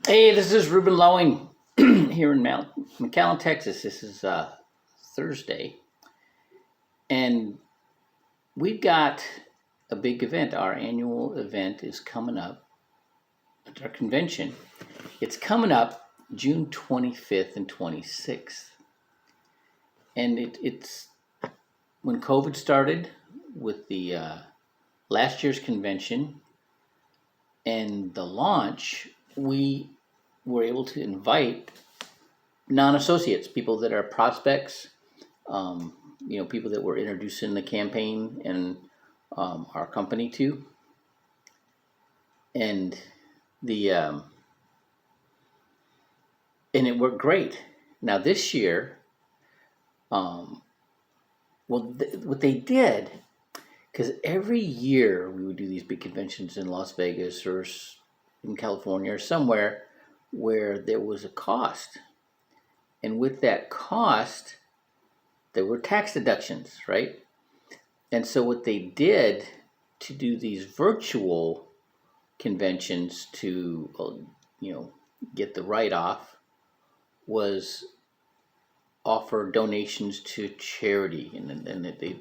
Hey, this is Ruben Lowing here in McAllen, Texas. This is Thursday, and we've got a big event. Our annual event is coming up. It's our convention. It's coming up June 25th and 26th. And it's when COVID started with the last year's convention and the launch, we were able to invite non-associates, people that are prospects, um, people that we're introducing the campaign and our company to, and the and it worked great. Now this year, um, what they did, because every year we would do these big conventions in Las Vegas or in California or somewhere where there was a cost, and with that cost, there were tax deductions, right? And so what they did to do these virtual conventions to get the write-off was offer donations to charity, and they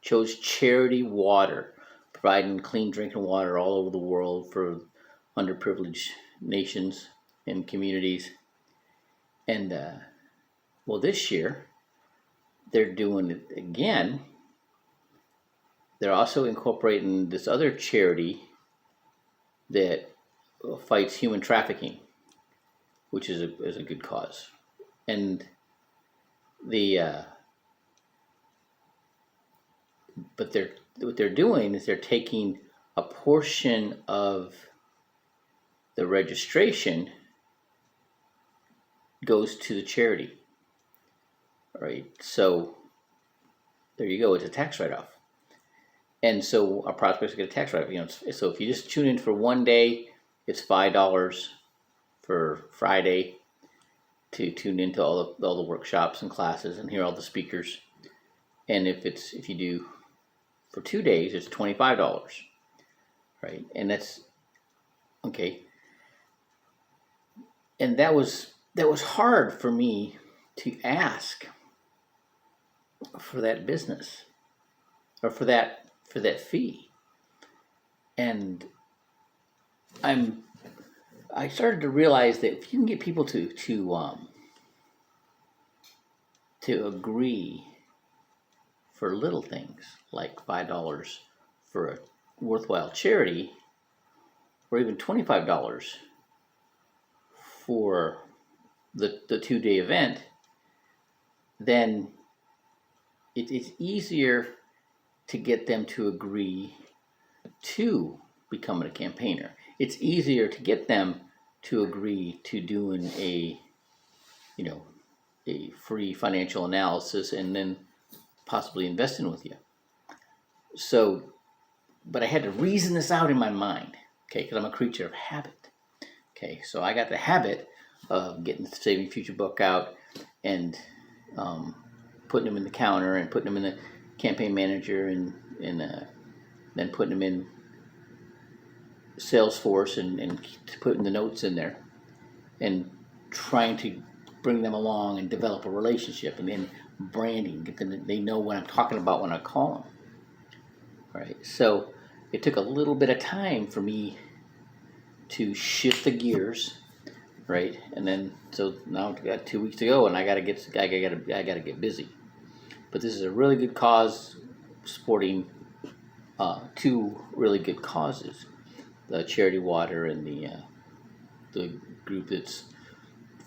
chose Charity Water, providing clean drinking water all over the world for underprivileged nations and communities. And well, this year they're doing it again. They're also incorporating this other charity that fights human trafficking, which is a good cause. And the but they're what they're doing is they're taking a portion of the registration goes to the charity. All right, so there you go. It's a tax write-off, and so our prospects get a tax write-off. So if you just tune in for one day, it's $5 for Friday to tune into all the workshops and classes and hear all the speakers. And if you do for 2 days, it's $25, right? And that's okay. And that was hard for me to ask for that business or for that fee. And I started to realize that if you can get people to agree for little things like $5 for a worthwhile charity, or even $25 for the 2-day event, then it's easier to get them to agree to becoming a campaigner. It's easier to get them to agree to doing a free financial analysis and then possibly investing with you. So, but I had to reason this out in my mind, okay, because I'm a creature of habit. Okay, so I got the habit of getting the Saving Future book out and putting them in the counter and putting them in the campaign manager and then putting them in Salesforce and putting the notes in there and trying to bring them along and develop a relationship, and then branding, get them, they know what I'm talking about when I call them. Right, so it took a little bit of time for me to shift the gears, right? And then so now I've got 2 weeks to go, and I gotta get busy. But this is a really good cause, supporting two really good causes: the Charity Water and the group that's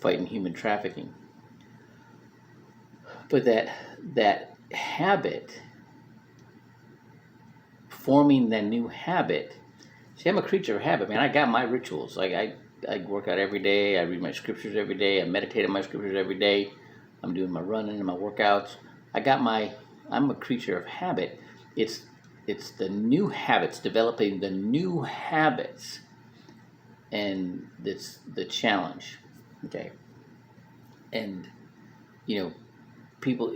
fighting human trafficking. But that habit, forming that new habit. See, I'm a creature of habit, man. I got my rituals. Like I work out every day. I read my scriptures every day. I meditate on my scriptures every day. I'm doing my running and my workouts. I'm a creature of habit. It's the new habits, developing the new habits, and that's the challenge. Okay. And people,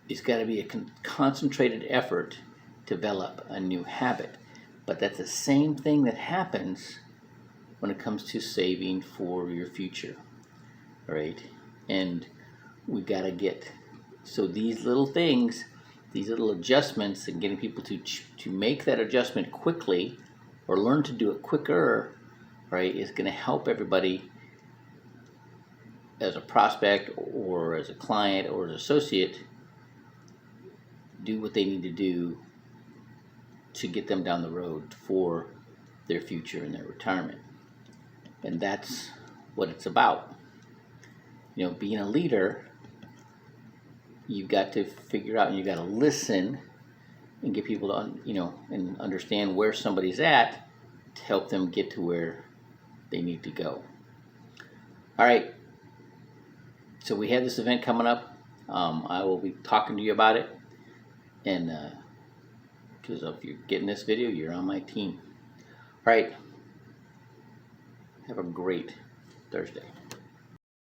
it's got to be a concentrated effort to develop a new habit. But that's the same thing that happens when it comes to saving for your future, right? And we got to get, so these little things, these little adjustments, and getting people to make that adjustment quickly or learn to do it quicker, right, is going to help everybody as a prospect or as a client or as an associate do what they need to do to get them down the road for their future and their retirement. And that's what it's about. You know, being a leader, you've got to figure out and you've got to listen and get people to, and understand where somebody's at to help them get to where they need to go. All right. So we have this event coming up. I will be talking to you about it. And because if you're getting this video, you're on my team. All right. Have a great Thursday.